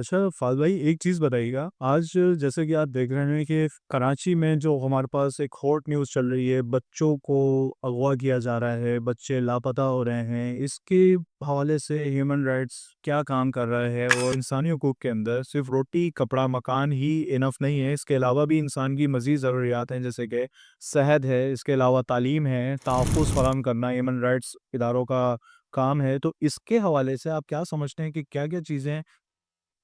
अच्छा फ़ाज़ भाई एक चीज़ बताइएगा, आज जैसे कि आप देख रहे हैं कि कराची में जो हमारे पास एक हॉट न्यूज़ चल रही है, बच्चों को अगवा किया जा रहा है, बच्चे लापता हो रहे हैं, इसके हवाले से ह्यूमन राइट्स क्या काम कर रहा है और इंसानी हकूक़ के अंदर सिर्फ़ रोटी, कपड़ा, मकान ही इनफ़ नहीं है, इसके अलावा भी इंसान की मज़ीद ज़रूरियात हैं, जैसे कि सेहत है, इसके अलावा तालीम है, तहफ़्फ़ुज़ फ़राहम करना ह्यूमन राइट्स इदारों का काम है। तो इसके हवाले से आप क्या समझते हैं कि क्या-क्या चीज़ें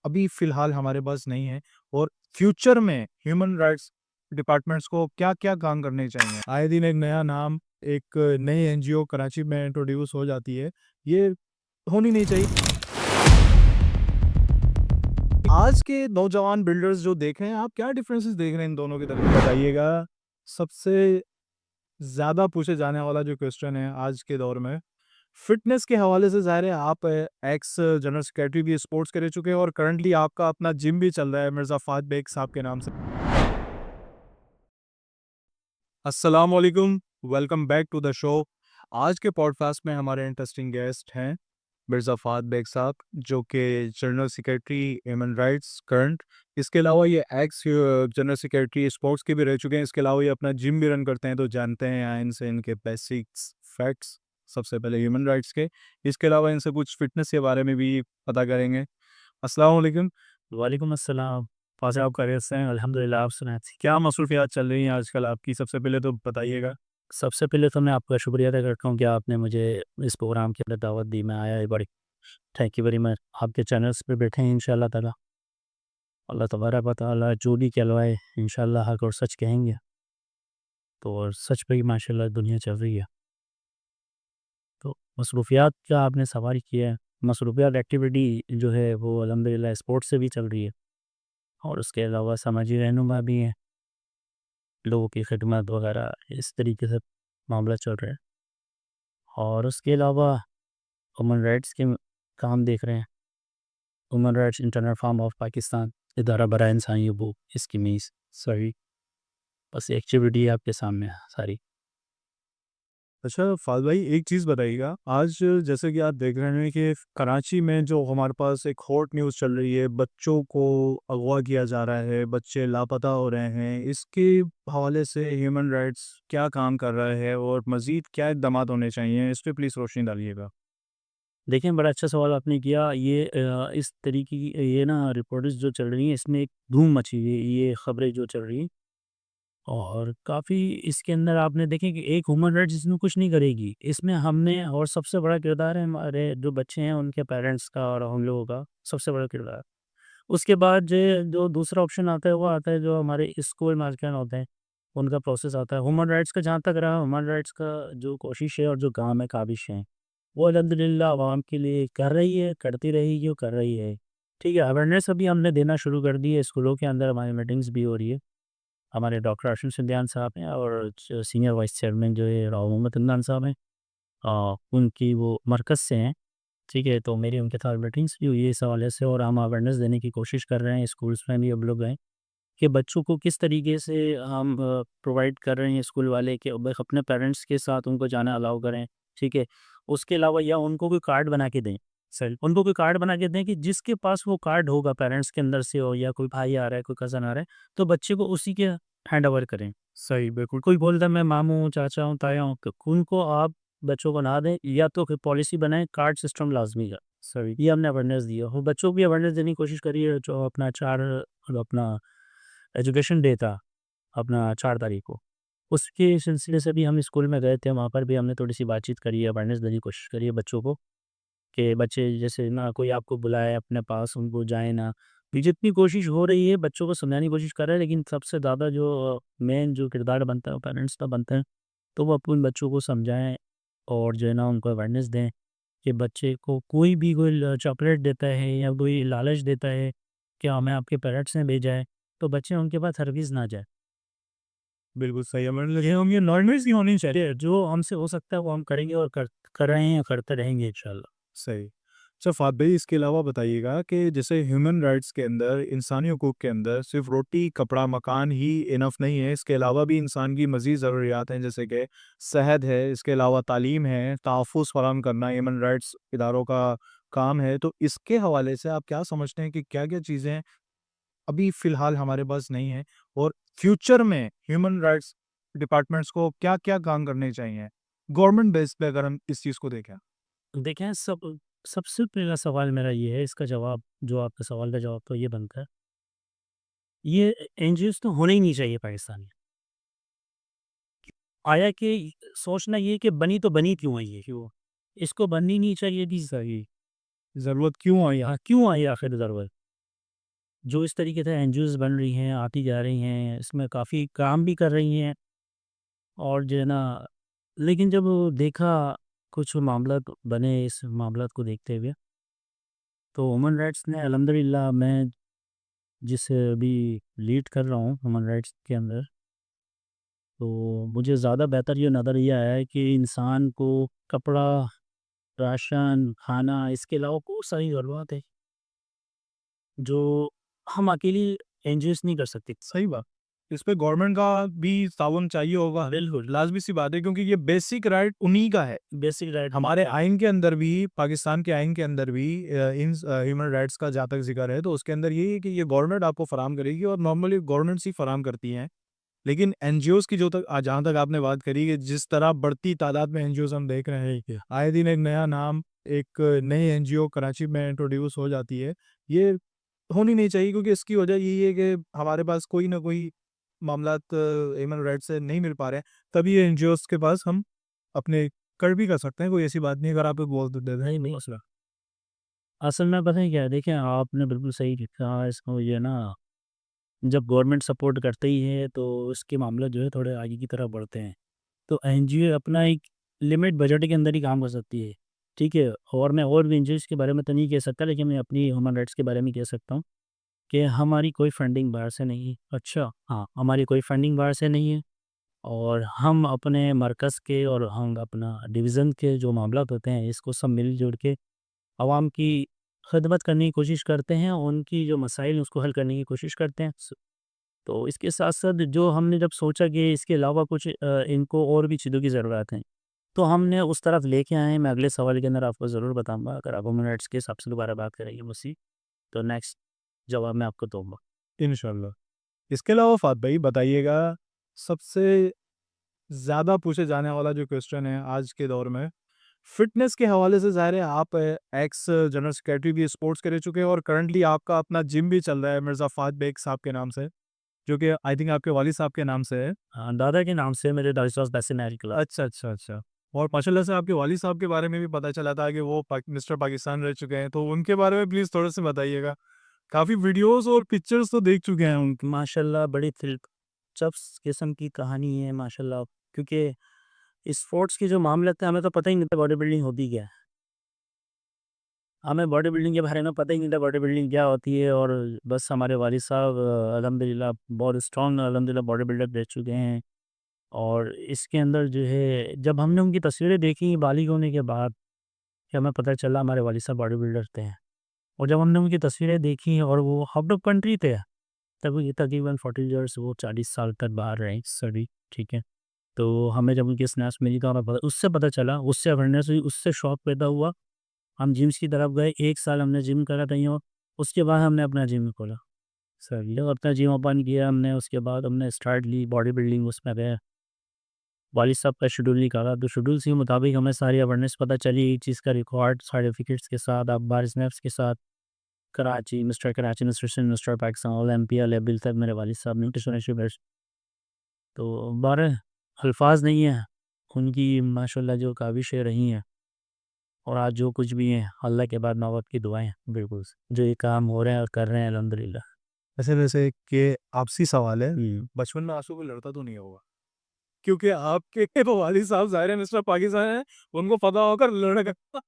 अभी फ़िलहाल हमारे पास नहीं है और फ्यूचर में ह्यूमन राइट्स डिपार्टमेंट्स को क्या-क्या काम करने चाहिए? आए दिन एक नया नाम, एक नई एनजीओ कराची में इंट्रोड्यूस हो जाती है, ये होनी नहीं चाहिए। आज के नौजवान बिल्डर्स जो देख रहे हैं, आप क्या डिफरेंसेस देख रहे हैं इन दोनों के दरमियान? बताइएगा, सबसे ज़्यादा पूछे जाने वाला जो क्वेश्चन है आज के दौर में, फ़िटनेस के हवाले से ज़ाहिर है आप एक्स जनरल सेक्रेटरी भी स्पोर्ट्स के रह चुके हैं और करंटली आपका अपना जिम भी चल रहा है मिर्ज़ा फ़ाद बेग साहब के नाम से। अस्सलाम वालेकुम, welcome back to the show. आज के पॉडकास्ट में हमारे इंटरेस्टिंग गेस्ट हैं मिर्ज़ा फ़ाद बेग साहब, जो कि general secretary human rights current. इसके अलावा ये एक्स जनरल सेक्रेटरी स्पोर्ट्स के भी रह चुके हैं। इसके अलावा ये अपना जिम भी रन करते हैं, तो जानते हैं यहाँ इनसे इनके बेसिक्स फैक्ट्स सबसे पहले ह्यूमन राइट्स के। इसके अलावा इनसे कुछ फ़िटनेस के बारे में भी पता करेंगे। अस्सलाम वालेकुम। वालेकुम अस्सलाम। फ़ाज़िल आप खैरियत से हैं? अल्हम्दुलिल्लाह, आप सुनाएँ? क्या मसरूफ़ियात चल रही हैं आजकल आपकी? सबसे पहले तो बताइएगा। सबसे पहले तो मैं आपका शुक्रिया अदा करता हूँ कि आपने मुझे इस प्रोग्राम के अंदर दावत दी, मैं आया, ये बड़ी थैंक यू वेरी मच। आपके चैनल्स पे बैठे हैं इंशाअल्लाह ताला। अल्लाह तबारक व तआला जो भी कहलवाए इंशाअल्लाह हक़ और सच कहेंगे। तो और सच पे ही माशाअल्लाह दुनिया चल रही है। तो मसरूफ़ियात का आपने सवाल किया है, मसरूफ़ियात एक्टिविटी जो है वो अल्हम्दुलिल्लाह स्पोर्ट्स से भी चल रही है और उसके अलावा समाजी रहनुमा भी हैं, लोगों की खिदमत वगैरह इस तरीके से मामला चल रहा है। और उसके अलावा ह्यूमन राइट्स के काम देख रहे हैं। Human rights internal form of Pakistan, इदारा बराए इंसानी हकूक़, इसकी मीज़ सॉरी, बस एक्टिविटी आपके सामने है सारी। अच्छा फ़ाज़ भाई एक चीज़ बताइएगा, आज जैसे कि आप देख रहे हैं कि कराची में जो हमारे पास एक हॉट न्यूज़ चल रही है, बच्चों को अगवा किया जा रहा है, बच्चे लापता हो रहे हैं, इसके हवाले से ह्यूमन राइट्स क्या काम कर रहा है और मज़ीद क्या इक़दामात होने चाहिए? इस पे प्लीज़ रोशनी डालिएगा। देखिए, बड़ा अच्छा सवाल आपने किया। ये इस तरीके की ये ना रिपोर्ट्स जो चल रही हैं, इसमें एक धूम मची हुई है, ये ख़बरें जो चल रही हैं और काफ़ी इसके अंदर आपने देखें कि एक ह्यूमन राइट्स इसमें कुछ नहीं करेगी। इसमें हमने और सबसे बड़ा किरदार है हमारे जो बच्चे हैं, उनके पेरेंट्स का और हम लोगों का सबसे बड़ा किरदार। उसके बाद जो दूसरा ऑप्शन आता है, वो आता है जो हमारे स्कूल मार्जिन होते हैं, उनका प्रोसेस आता है। ह्यूमन राइट्स का जहाँ तक रहा, ह्यूमन राइट्स का जो कोशिश है और जो काम है, काबिश है, वो अल्हम्दुलिल्लाह अवाम के लिए कर रही है, करती रहेगी और कर रही है। ठीक है, अवेयरनेस अभी हमने देना शुरू कर दी है, स्कूलों के अंदर हमारी मीटिंग्स भी हो रही है। हमारे डॉक्टर अरशद सिंधियान साहब हैं और जो सीनियर वाइस चेयरमैन जो है राव मोहम्मद इमरान साहब हैं, उनकी वो मरकज़ से हैं। ठीक है, तो मेरी उनके साथ मीटिंग्स भी हुई है इस हवाले से और हम अवेयरनेस देने की कोशिश कर रहे हैं, स्कूल्स में भी हम लोग गए कि बच्चों को किस तरीके से हम प्रोवाइड कर रहे हैं स्कूल वाले कि भाई अपने पेरेंट्स के साथ उनको जाना अलाउ करें, ठीक है। उसके अलावा या उनको कोई कार्ड बना के दें, सही उनको कोई कार्ड बना के दें कि जिसके पास वो कार्ड होगा पेरेंट्स के अंदर से हो या कोई भाई आ रहा है, कोई कज़न आ रहा है, तो बच्चे को उसी के हैंड ओवर करें। सही, बिल्कुल। कोई बोलता है मैं मामू हूँ, चाचा हूँ, ताया हूँ, तो उनको आप बच्चों को ना दें या तो फिर पॉलिसी बनाएँ, कार्ड सिस्टम लाज़मी है। सही, ये हमने अवेयरनेस दी है और बच्चों को भी अवेयरनेस देने की कोशिश करी है जो अपना 4 अपना एजुकेशन डे था, अपना 4 तारीख को। उसके सिलसिले से भी हम स्कूल में गए थे, वहाँ पर भी हमने थोड़ी-सी बातचीत करी है, अवेयरनेस देने की कोशिश करी है बच्चों को कि बच्चे जैसे ना कोई आपको बुलाए अपने पास, उनको जाए ना। ये जितनी कोशिश हो रही है बच्चों को समझाने की कोशिश कर रहे हैं, लेकिन सबसे ज़्यादा जो मेन जो किरदार बनता है वो पेरेंट्स का बनता है। तो वो अपने बच्चों को समझाएँ और जो है ना उनको अवेयरनेस दें कि बच्चे को कोई भी कोई चॉकलेट देता है या कोई लालच देता है कि हमें आपके पेरेंट्स ने भेजा है, तो बच्चे उनके पास हरगिज़ ना जाए। बिल्कुल सही है। मतलब ये हम ये नॉर्मल सी होनी चाहिए। जो हमसे हो सकता है वो हम करेंगे और कर रहे हैं, करते रहेंगे इंशाल्लाह। सही। अच्छा फ़ाद भाई इसके अलावा बताइएगा कि जैसे ह्यूमन राइट्स के अंदर, इंसानी हकूक़ के अंदर सिर्फ़ रोटी, कपड़ा, मकान ही इनफ़ नहीं है, इसके अलावा भी इंसान की मज़ीद ज़रूरियात हैं जैसे कि सेहत है, इसके अलावा तालीम है, तहफ़्फ़ुज़ फ़राहम करना ह्यूमन राइट्स इदारों का काम है, तो इसके हवाले से आप क्या समझते हैं कि क्या-क्या चीज़ें अभी फ़िलहाल हमारे पास नहीं है और फ्यूचर में ह्यूमन राइट्स डिपार्टमेंट्स को क्या-क्या काम करने चाहिए? गवर्नमेंट बेस पे अगर हम इस चीज़ को देखें। देखें सबसे पहला सवाल मेरा ये है, इसका जवाब जो आपके सवाल का जवाब तो ये बनता है, ये एनजीओज़ तो होने ही नहीं चाहिए पाकिस्तान में। आया कि सोचना ये कि बनी तो बनी क्यों है ये? क्यों? इसको बननी नहीं चाहिए थी। सही, ज़रूरत क्यों आई? हाँ, क्यों आई आखिर ज़रूरत? जो इस तरीके से एनजीओज़ बन रही हैं, आती जा रही हैं, इसमें काफ़ी काम भी कर रही हैं और जो है ना, लेकिन जब देखा कुछ मामलात बने इस मामलात को देखते हुए, तो ह्यूमन राइट्स ने अल्हम्दुलिल्लाह मैं जिस अभी लीड कर रहा हूँ ह्यूमन राइट्स के अंदर, तो मुझे ज़्यादा बेहतर ये नज़र ये आया है कि इंसान को कपड़ा, राशन, खाना इसके अलावा बहुत सारी ज़रूरत है, जो हम अकेली एनजीओज़ नहीं कर सकती। सही बात। इस पे गवर्नमेंट का भी ताउन चाहिए होगा, बिल्कुल, लाज़मी सी बात है क्योंकि ये बेसिक राइट उन्हीं का है। बेसिक राइट हमारे आइन के अंदर भी, पाकिस्तान के आइन के अंदर भी ह्यूमन राइट्स का जहाँ तक ज़िक्र है, तो उसके अंदर यही है कि ये गवर्नमेंट आपको फराहम करेगी और नॉर्मली गवर्नमेंट्स ही फराहम करती हैं। लेकिन एनजीओज़ की जो तक जहाँ तक आपने बात करी कि जिस तरह बढ़ती तादाद में एनजीओज़ हम देख रहे हैं, आए दिन एक नया नाम, एक नई एनजीओ कराची में इंट्रोड्यूस हो जाती है। ये होनी नहीं चाहिए क्योंकि इसकी वजह यही है कि हमारे पास कोई ना कोई मामलात ह्यूमन राइट्स से नहीं मिल पा रहे हैं। तभी ये एनजीओज़ के पास हम अपने कर भी कर सकते हैं, कोई ऐसी बात नहीं है अगर आप बोल दे दें नहीं, नहीं। मसला। असल में पता है क्या है, देखिए आपने बिल्कुल सही कहा, इसको ये ना जब गवर्नमेंट सपोर्ट करते ही है तो इसके मामले जो है थोड़े आगे की तरफ बढ़ते हैं। तो एनजीओ अपना एक लिमिट बजट के अंदर ही काम कर सकती है, ठीक है? और मैं और भी एनजीओज़ के बारे में तो नहीं कह सकता, लेकिन मैं अपनी ह्यूमन राइट्स के बारे में कह सकता हूँ कि हमारी कोई फंडिंग बाहर से नहीं है। अच्छा, हाँ, हमारी कोई फंडिंग बाहर से नहीं है और हम अपने मरकज़ के और हम अपना डिवीज़न के जो मामलात होते हैं, इसको सब मिल-जुल के आवाम की खिदमत करने की कोशिश करते हैं, उनकी जो मसाइल हैं उसको हल करने की कोशिश करते हैं। तो इसके साथ-साथ जो हमने जब सोचा कि इसके अलावा कुछ इनको और भी चीज़ों की ज़रूरत है, तो हमने उस तरफ लेके आए हैं। मैं अगले सवाल के अंदर आपको ज़रूर बताऊँगा, अगर आप ह्यूमन राइट्स के हिसाब से दोबारा बात करेंगे मुझसे, तो नेक्स्ट जवाब मैं आपको दूँगा। इंशाल्लाह। इसके अलावा फ़ात भाई बताइएगा, सबसे ज़्यादा पूछे जाने वाला जो क्वेश्चन है आज के दौर में, फ़िटनेस के हवाले से ज़ाहिर है आप एक्स जनरल सेक्रेटरी भी स्पोर्ट्स के रह चुके हैं और करंटली आपका अपना जिम भी चल रहा है मिर्ज़ा फ़ात बेग साहब के नाम से, जो कि आई थिंक आपके वालिद साहब के नाम से है। हाँ, दादा के नाम से मेरे दादा साहब बैसिनरी क्लब। अच्छा, अच्छा, अच्छा। और माशाल्लाह से आपके वालिद साहब के बारे में भी पता चला था कि वो मिस्टर पाकिस्तान रह चुके हैं, तो उनके बारे में प्लीज़ थोड़ा-सा बताइएगा। काफ़ी वीडियोज़ और पिक्चर्स तो देख चुके हैं उनकी। माशाल्लाह बड़ी दिलचस्प किस्म की कहानी है माशाल्लाह, क्योंकि स्पोर्ट्स के जो मामले थे हमें तो पता ही नहीं था बॉडी बिल्डिंग होती क्या है। हमें बॉडी बिल्डिंग के बारे में पता ही नहीं था बॉडी बिल्डिंग क्या होती है, और बस हमारे वालिद साहब अल्हम्दुलिल्लाह बहुत स्ट्रॉन्ग अल्हम्दुलिल्लाह बॉडी बिल्डर रह चुके हैं। और इसके अंदर जो है जब हमने उनकी तस्वीरें देखी बालिग होने के बाद, कि हमें पता चला हमारे वालिद साहब बॉडी बिल्डर थे। और जब हमने उनकी तस्वीरें देखी और वो आउट ऑफ कंट्री थे, तब ये तकरीबन 40 ईयर्स, वो 40 साल तक बाहर रहे सभी, ठीक है। तो हमें जब उनकी स्नैप्स मिली तो हमें उससे पता चला, उससे अवेयरनेस हुई, उससे शौक पैदा हुआ। हम जिम्स की तरफ गए, 1 साल हमने जिम करा तइयो, उसके बाद हमने अपना जिम खोला। सही है, अपना जिम ओपन किया हमने, उसके बाद हमने स्टार्ट ली बॉडी बिल्डिंग, उसमें गए। वालिद साहब का शेड्यूल निकाला, तो शेड्यूल्स के मुताबिक हमें सारी अवेयरनेस पता चली, एक चीज़ का रिकॉर्ड सर्टिफिकेट्स के साथ, अखबार स्नैप्स के साथ। Karachi, mister Karachi, mister Sindh, mister Pakistan, Olympia level तक मेरे वालिद साहब ने इंटरनेशनल बैच, तो 12 अल्फाज नहीं है उनकी माशाल्लाह जो काविशें रही हैं। और आज जो कुछ भी है अल्लाह के बाद नौबत की दुआएँ बिल्कुल, जो ये काम हो रहे हैं और कर रहे हैं अल्हम्दुलिल्लाह। वैसे वैसे कि आपसी सवाल है, हुँ। बचपन में आँसू कोई लड़ता तो नहीं होगा? क्योंकि आपके तो वालिद साहब ज़ाहिर है मिस्टर पाकिस्तान हैं, उनको पता होगा लड़का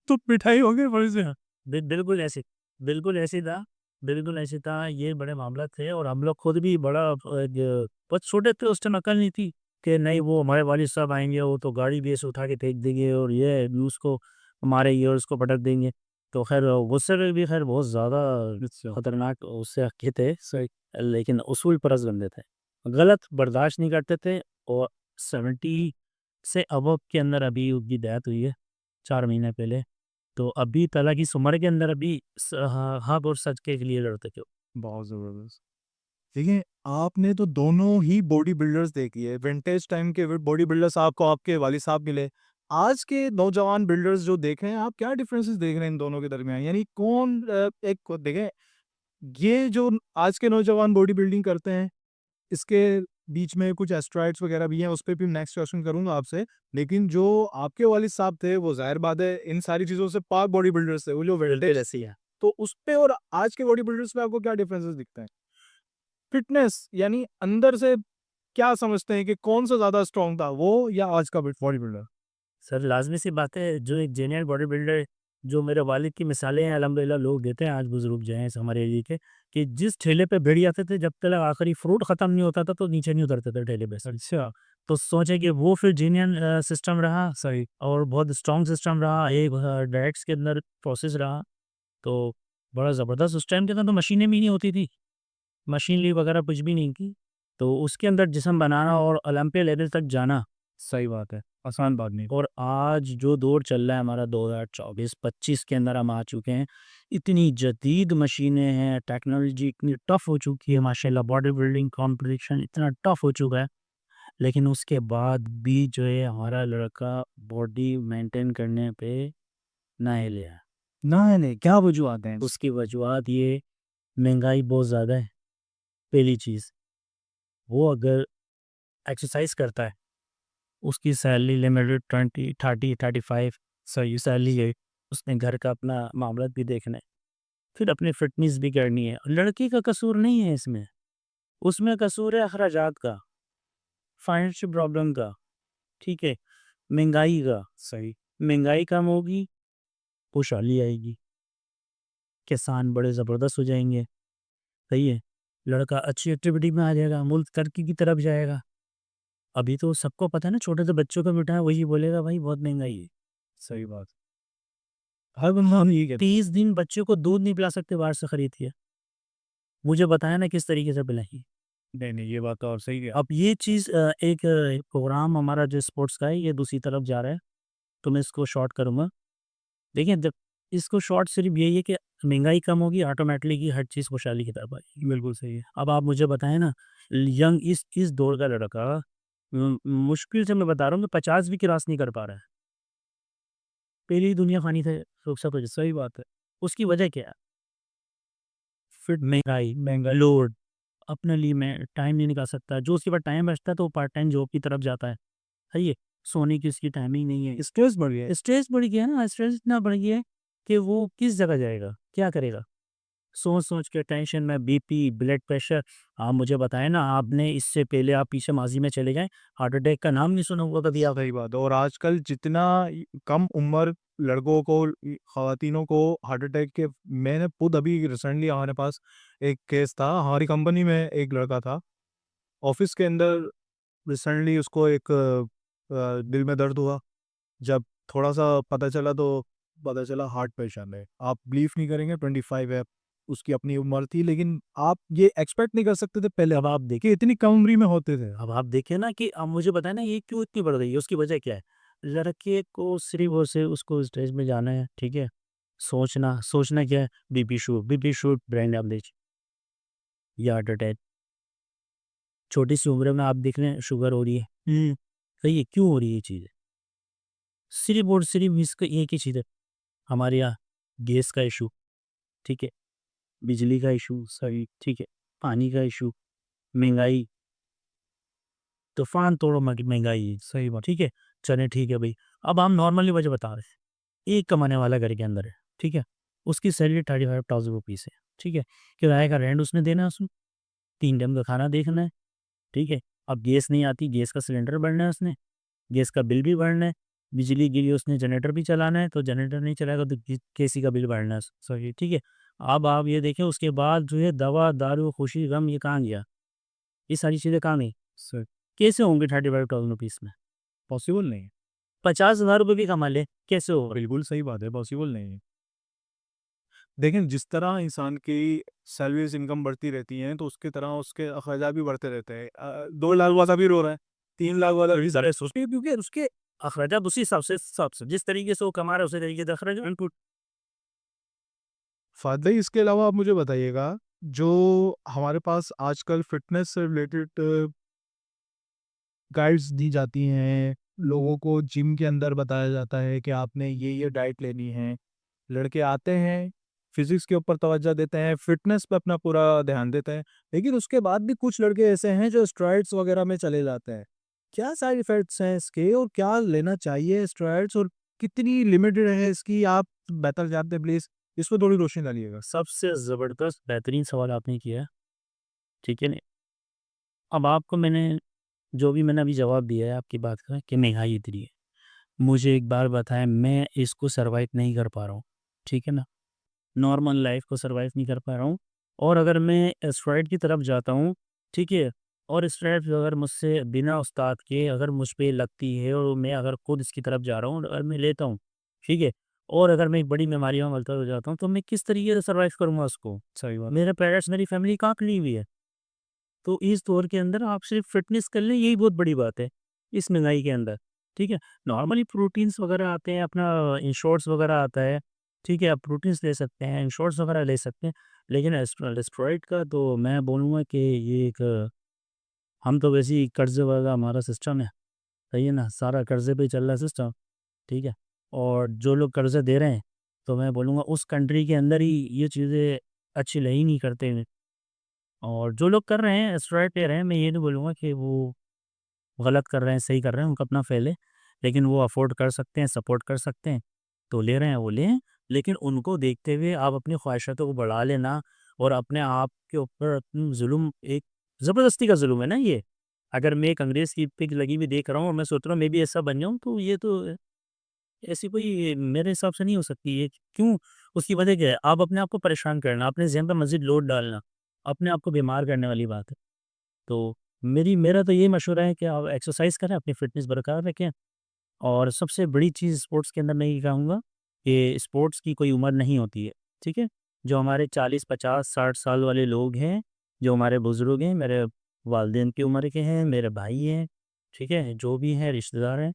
तो पिटाई होगी थोड़ी-सी। बिल्कुल ऐसे, बिल्कुल ऐसे था, बिल्कुल ऐसे था, ये बड़े मामला थे और हम लोग खुद भी बड़ा बहुत छोटे थे उस टाइम, अकल नहीं थी कि नहीं वो हमारे वालिद साहब आएँगे, वो तो गाड़ी भी ऐसे उठा के फेंक देंगे और ये भी उसको मारेंगे और उसको पटक देंगे। तो ख़ैर गुस्से में भी ख़ैर बहुत ज़्यादा अच्छा, खतरनाक उससे हक़ थे, लेकिन उसूल परस्त बंदे थे। गलत बर्दाश्त नहीं करते थे और 70 से अबव के अंदर अभी उनकी डेथ हुई है 4 महीने पहले। तो अभी तला की इस उम्र के अंदर अभी हक और सच के लिए लड़ते थे। बहुत ज़बरदस्त। देखिए, आपने तो दोनों ही बॉडी बिल्डर्स देखी है। विंटेज टाइम के बॉडी बिल्डर्स आपको आपके वालिद साहब मिले। आज के नौजवान बिल्डर्स जो देख रहे हैं, आप क्या डिफरेंसेस देख रहे हैं इन दोनों के दरमियान? यानी कौन एक को देखें, ये जो आज के नौजवान बॉडी बिल्डिंग करते हैं, इसके बीच में कुछ एस्टेरॉइड्स वगैरह भी हैं, उस पे भी नेक्स्ट क्वेश्चन करूँगा आपसे। लेकिन जो आपके वालिद साहब थे, वो ज़ाहिर बात है इन सारी चीज़ों से पाक बॉडी बिल्डर्स थे, वो जो विंटेज ऐसी है। तो उस पे और आज के बॉडी बिल्डर्स में आपको क्या डिफरेंसेस दिखते हैं? फिटनेस यानी अंदर से क्या समझते हैं कि कौन-सा ज़्यादा स्ट्रॉन्ग था, वो या आज का बॉडी बिल्डर? सर लाज़मी सी बात है, जो एक जेन्युइन बॉडी बिल्डर, जो मेरे वालिद की मिसालें हैं अल्हम्दुलिल्लाह लोग देते हैं आज बुज़ुर्ग जो हैं इस हमारे एरिया के, कि जिस ठेले पे भिड़ जाते थे जब तक आखिरी फ्रूट ख़त्म नहीं होता था तो नीचे नहीं उतरते थे ठेले पे से। अच्छा, तो सोचें कि वो फिर जेन्युइन सिस्टम रहा सही। और बहुत स्ट्रॉन्ग सिस्टम रहा, एक डाइट्स के अंदर प्रोसेस रहा, तो बड़ा ज़बरदस्त। उस टाइम के अंदर तो मशीनें भी नहीं होती थी, मशीनरी वगैरह कुछ भी नहीं थी। तो उसके अंदर जिस्म बनाना और ओलंपिक लेवल तक जाना, सही बात है, आसान बात नहीं। और आज जो दौर चल रहा है हमारा 2024-25 के अंदर हम आ चुके हैं, इतनी जदीद मशीनें हैं, टेक्नोलॉजी इतनी टफ़ हो चुकी है माशाल्लाह, बॉडी बिल्डिंग कॉम्पिटिशन इतना टफ़ हो चुका है, लेकिन उसके बाद भी जो है हमारा लड़का बॉडी मेंटेन करने पे ना हिले है। ना, नहीं, क्या वजूहात हैं? उसकी वजूहत ये, महंगाई बहुत ज़्यादा है, पहली चीज़। वो अगर एक्सरसाइज़ करता है, उसकी सैलरी लिमिटेड 20, 30, 35 सही सैलरी है, उसने घर का अपना मामला भी देखना है, फिर अपनी फिटनेस भी करनी है। लड़की का कसूर नहीं है इसमें, उसमें कसूर है अखराजात का, फाइनेंशियल प्रॉब्लम का, ठीक है? महँगाई का। सही। महँगाई कम होगी, खुशहाली आएगी, किसान बड़े ज़बरदस्त हो जाएँगे, सही है? लड़का अच्छी एक्टिविटी में आ जाएगा, मुल्क तरक्की की तरफ जाएगा। अभी तो सबको पता है ना, छोटे से बच्चों को बिठाएँ वही बोलेगा भाई बहुत महँगाई है। सही बात। हर बंदा हम यही कहता 30 दिन बच्चे को दूध नहीं पिला सकते बाहर से खरीद के। मुझे बताया ना किस तरीके से पिलाएँगे। है। नहीं, नहीं, ये बात तो आप सही कहा। अब ये चीज़ एक प्रोग्राम हमारा जो स्पोर्ट्स का है ये दूसरी तरफ जा रहा है, तो मैं इसको शॉर्ट करूँगा। देखिए जब इसको शॉर्ट सिर्फ़ यही है कि महँगाई कम होगी ऑटोमैटिकली कि हर चीज़ खुशहाली की तरफ आएगी। बिल्कुल सही है। अब आप मुझे बताएँ ना, यंग इस दौर का लड़का मुश्किल से मैं बता रहा हूँ कि 50 भी क्रॉस नहीं कर पा रहा है। पहले ही दुनिया फ़ानी से रुखसत हो जाए। सही बात है। उसकी वजह क्या है? फिट महँगाई, महँगाई लोड, अपने लिए मैं टाइम नहीं निकाल सकता। जो उसके पास टाइम बचता है तो वो पार्ट टाइम जॉब की तरफ जाता है। सही है? सोने की उसकी टाइमिंग नहीं है। स्ट्रेस बढ़ गया है। स्ट्रेस बढ़ गया ना, स्ट्रेस इतना बढ़ गया है कि वो किस जगह जाएगा? क्या करेगा? सोच-सोच के टेंशन में बीपी, ब्लड प्रेशर। आप मुझे बताएँ ना, आपने इससे पहले आप पीछे माज़ी में चले जाएँ, हार्ट अटैक का नाम नहीं सुना होगा कभी आप। सही बात है। और आजकल जितना कम उम्र लड़कों को ख़वातीनों को हार्ट अटैक के, मैंने खुद अभी रिसेंटली हमारे पास एक केस था, हमारी कंपनी में एक लड़का था, ऑफ़िस के अंदर रिसेंटली उसको एक दिल में दर्द हुआ। जब थोड़ा-सा पता चला हार्ट पेशेंट है। आप बिलीव नहीं करेंगे, 25 है, उसकी अपनी उम्र थी, लेकिन आप ये एक्सपेक्ट नहीं कर सकते थे पहले अब आप कि देखिए इतनी कम उम्री में होते थे। अब आप देखें ना कि अब मुझे बताएँ ना ये क्यों इतनी बढ़ गई है, उसकी वजह क्या है? लड़के को सिर्फ़ और सिर्फ़ उसको स्टेज में जाना है, ठीक है? सोचना क्या है? बीपी शूट, ब्रेन हेमरेज या हार्ट अटैक। छोटी सी उम्र में आप देख रहे हैं शुगर हो रही है। सही है, क्यों हो रही है ये चीज़ें? सिर्फ़ और सिर्फ़ इसका एक ही चीज़ है, हमारे यहाँ गैस का इश्यू, ठीक है? बिजली का इश्यू, सही, ठीक है? पानी का इश्यू, महँगाई, तूफ़ान तोड़ो महँगाई है, सही बात। ठीक है? चलें ठीक है भई, अब हम नॉर्मली वजह बता रहे हैं। एक कमाने वाला घर के अंदर है, ठीक है? उसकी सैलरी 35,000 रुपीज़ है, ठीक है? किराए का रेंट उसने देना है उसमें, 3 टाइम का खाना देखना है, ठीक है? अब गैस नहीं आती, गैस का सिलेंडर भरना है उसने, गैस का बिल भी भरना है, बिजली के लिए उसने जनरेटर भी चलाना है, तो जनरेटर नहीं चलाएगा तो केसी का बिल भरना है, सही, ठीक है? अब आप ये देखें उसके बाद जो है दवा, दारू, खुशी, गम ये कहाँ गया? ये सारी चीज़ें कहाँ गई? सर, कैसे होंगे 35,000 रुपीज़ में? पॉसिबल नहीं है। 50,000 रुपए भी कमा ले, कैसे होगा? बिल्कुल सही बात है, पॉसिबल नहीं है। देखें, जिस तरह इंसान की सैलरीज़ इनकम बढ़ती रहती हैं, तो उसकी तरह उसके अख़राजात भी बढ़ते रहते हैं। 2 लाख वाला भी रो रहा है, 3 लाख वाला भी ज़रा सोचते हैं, क्योंकि उसके अखराजात उसी हिसाब से जिस तरीके से वो कमा रहा है उसी तरीके से अखराजात इनपुट। फ़ायदे इसके अलावा आप मुझे बताइएगा, जो हमारे पास आजकल फ़िटनेस से रिलेटेड गाइड्स दी जाती हैं, लोगों को जिम के अंदर बताया जाता है कि आपने ये डाइट लेनी है। लड़के आते हैं, फिज़िक्स के ऊपर तवज्जो देते हैं, फ़िटनेस पे अपना पूरा ध्यान देते हैं, लेकिन उसके बाद भी कुछ लड़के ऐसे हैं जो स्टेरॉइड्स वगैरह में चले जाते हैं। क्या साइड इफ़ेक्ट्स हैं इसके और क्या लेना चाहिए स्टेरॉइड्स और कितनी लिमिटेड है इसकी? आप बेहतर जानते हैं, प्लीज़ इस पे थोड़ी रोशनी डालिएगा। सबसे ज़बरदस्त बेहतरीन सवाल आपने किया है, ठीक है ना? अब आपको मैंने जो भी मैंने अभी जवाब दिया है आपकी बात का कि महँगाई इतनी है। मुझे एक बार बताएँ, मैं इसको सर्वाइव नहीं कर पा रहा हूँ, ठीक है ना? नॉर्मल लाइफ़ को सर्वाइव नहीं कर पा रहा हूँ और अगर मैं एस्टेरॉइड की तरफ जाता हूँ, ठीक है? और एस्टेरॉइड अगर मुझसे बिना उस्ताद के अगर मुझ पे लगती है और मैं अगर खुद इसकी तरफ जा रहा हूँ और अगर मैं लेता हूँ, ठीक है? और अगर मैं एक बड़ी बीमारी में मुबतला हो जाता हूँ, तो मैं किस तरीके से सर्वाइव करूँगा उसको? सही बात। मेरे पेरेंट्स, मेरी फैमिली कहाँ खड़ी हुई है? तो इस दौर के अंदर आप सिर्फ फ़िटनेस कर लें, यही बहुत बड़ी बात है, इस महँगाई के अंदर, ठीक है? नॉर्मली प्रोटीन्स वगैरह आते हैं, अपना इंश्योर्स वगैरह आता है, ठीक है? आप प्रोटीन्स ले सकते हैं, इंश्योर्स वगैरह ले सकते हैं, लेकिन एस्टेरॉइड का तो मैं बोलूँगा कि ये एक हम तो वैसे ही कर्ज़े वाला हमारा सिस्टम है, सही है ना? सारा कर्ज़े पे ही चल रहा है सिस्टम, ठीक है? और जो लोग कर्ज़े दे रहे हैं, तो मैं बोलूँगा उस कंट्री के अंदर ही ये चीज़ें अच्छी नहीं नहीं करते हैं। और जो लोग कर रहे हैं, एस्टेरॉइड ले रहे हैं, मैं ये नहीं बोलूँगा कि वो गलत कर रहे हैं, सही कर रहे हैं, उनका अपना फ़ैल है। लेकिन वो अफ़ोर्ड कर सकते हैं, सपोर्ट कर सकते हैं, तो ले रहे हैं वो लें। लेकिन उनको देखते हुए आप अपनी ख्वाहिशातों को बढ़ा लेना और अपने आप के ऊपर ज़ुल्म, एक ज़बरदस्ती का ज़ुल्म है ना ये। अगर मैं एक अंग्रेज़ की पिग लगी हुई देख रहा हूँ और मैं सोच रहा हूँ मैं भी ऐसा बन जाऊँ, तो ये तो ऐसी कोई मेरे हिसाब से नहीं हो सकती है। क्यों? उसकी वजह क्या है? आप अपने आप को परेशान करना, अपने ज़हन पे मज़ीद लोड डालना, अपने आप को बीमार करने वाली बात है। तो मेरा तो यही मशवरा है कि आप एक्सरसाइज़ करें, अपनी फ़िटनेस बरकरार रखें और सबसे बड़ी चीज़ स्पोर्ट्स के अंदर मैं ये कहूँगा कि स्पोर्ट्स की कोई उम्र नहीं होती है, ठीक है? जो हमारे 40, 50, 60 साल वाले लोग हैं, जो हमारे बुज़ुर्ग हैं, मेरे वालिदैन की उम्र के हैं, मेरे भाई हैं, ठीक है? जो भी हैं, रिश्तेदार हैं,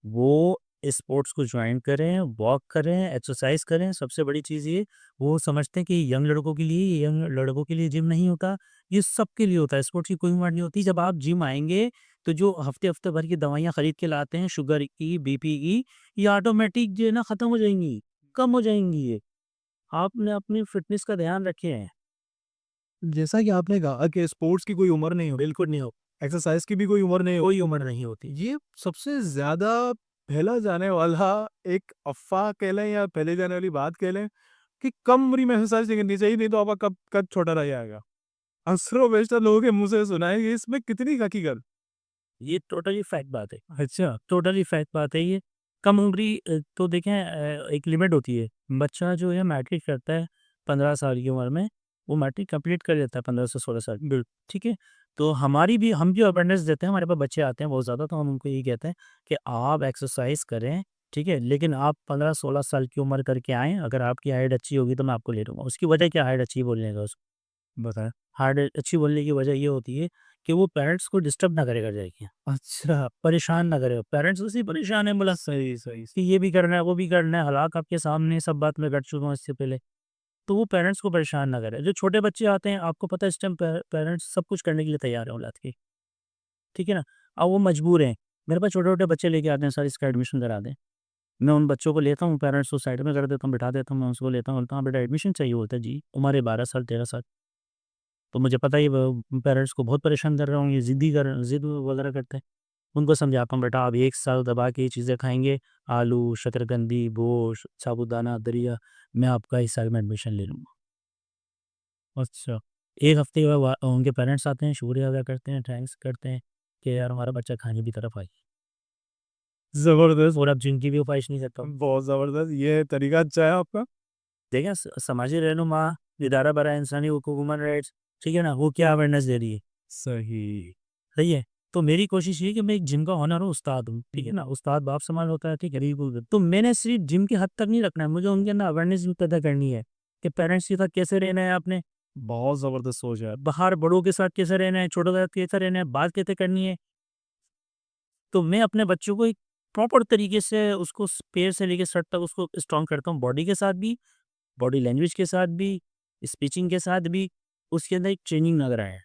वो स्पोर्ट्स को जॉइन करें, वॉक करें, एक्सरसाइज़ करें। सबसे बड़ी चीज़ ये, वो समझते हैं कि यंग लड़कों के लिए, यंग लड़कों के लिए जिम नहीं होता, ये सबके लिए होता है। स्पोर्ट्स की कोई उम्र नहीं होती। जब आप जिम आएँगे, तो जो हफ़्ते-हफ़्ते भर की दवाइयाँ खरीद के लाते हैं, शुगर की, बीपी की, ये ऑटोमेटिक जो है ना ख़त्म हो जाएँगी, कम हो जाएँगी ये। आपने अपनी फ़िटनेस का ध्यान रखें। जैसा कि आपने कहा कि स्पोर्ट्स की कोई उम्र नहीं होती, बिल्कुल नहीं हो, एक्सरसाइज़ की भी कोई उम्र नहीं कोई होती। उम्र नहीं होती। ये सबसे ज़्यादा फैला जाने वाला एक अफ़वाह कह लें या फैले जाने वाली बात कह लें कि कम उम्र में एक्सरसाइज़ नहीं करनी चाहिए, नहीं तो आपका कद कद छोटा रह जाएगा। अक्सर बेशतर लोगों के मुँह से सुना है कि इसमें कितनी हकीकत। ये टोटली फैक्ट बात है। अच्छा, टोटली फैक्ट बात है ये। कम उम्री तो देखें, एक लिमिट होती है। बच्चा जो है मैट्रिक करता है 15 साल की उम्र में, वो मैट्रिक कंप्लीट कर लेता है 15 से 16 साल, ठीक है? तो हम भी अवेयरनेस देते हैं, हमारे पास बच्चे आते हैं बहुत ज़्यादा, तो हम उनको यही कहते हैं कि आप एक्सरसाइज़ करें, ठीक है? लेकिन आप 15-16 साल की उम्र करके आएँ, अगर आपकी हाइट अच्छी होगी तो मैं आपको ले लूँगा। उसकी वजह क्या है हाइट अच्छी बोलने का बताएँ। हार्ड अच्छी बोलने की वजह ये होती है कि वो पेरेंट्स को डिस्टर्ब ना करे घर जाके, अच्छा, परेशान ना करे। पेरेंट्स उसी परेशान है बोला सही, सही। कि ये भी करना है, वो भी करना है, हालात आपके सामने सब बात मैं कर चुका हूँ इससे पहले। तो वो पेरेंट्स को परेशान ना करे। जो छोटे बच्चे आते हैं, आपको पता है इस टाइम पेरेंट्स सब कुछ करने के लिए तैयार हैं औलाद के, ठीक है ना? अब वो मजबूर हैं। मेरे पास छोटे-छोटे बच्चे लेके आते हैं, सर इसका एडमिशन करा दें। मैं उन बच्चों को लेता हूँ, पेरेंट्स को साइड में कर देता हूँ, बिठा देता हूँ, मैं उसको लेता हूँ, बोलता हूँ, "हाँ बेटा एडमिशन चाहिए?" बोलता है, "जी।" उम्र है 12 साल, 13 साल। तो मुझे पता ही वो पेरेंट्स को बहुत परेशान कर रहे होंगे, ज़िद वगैरह करते हैं। उनको समझाता हूँ, बेटा आप 1 साल दबा के ये चीज़ें खाएँगे, आलू, शकरकंदी, गोश्त, साबूदाना, दलिया, मैं आपका इस साल में एडमिशन ले लूँगा। अच्छा, 1 हफ्ते के बाद उनके पेरेंट्स आते हैं, शुक्रिया अदा करते हैं, थैंक्स करते हैं कि यार हमारा बच्चा खाने की तरफ आई ज़बरदस्त, और अब जिनकी भी ख्वाहिश नहीं सकता। बहुत ज़बरदस्त। ये तरीका अच्छा है आपका। देखें समाजी रहनुमा, इदारा बराए इंसानी हकूक़, ह्यूमन राइट्स, ठीक है ना? वो क्या अवेयरनेस दे रही है, सही। सही है? तो मेरी कोशिश ये है कि मैं एक जिम का ओनर हूँ, उस्ताद हूँ, ठीक है ना? उस्ताद बाप समान होता है, ठीक है? तो मैंने सिर्फ़ जिम की हद तक नहीं रखना है, मुझे उनके अंदर अवेयरनेस भी पैदा करनी है कि पेरेंट्स के साथ कैसे रहना है आपने, बहुत ज़बरदस्त सोच है। बाहर बड़ों के साथ कैसे रहना है, छोटों के साथ कैसे रहना है, बात कैसे करनी है। तो मैं अपने बच्चों को एक प्रॉपर तरीके से उसको पैर से लेके सर तक उसको स्ट्रॉन्ग करता हूँ, बॉडी के साथ भी, बॉडी लैंग्वेज के साथ भी, स्पीचिंग के साथ भी। उसके अंदर एक ट्रेनिंग नज़र आया है।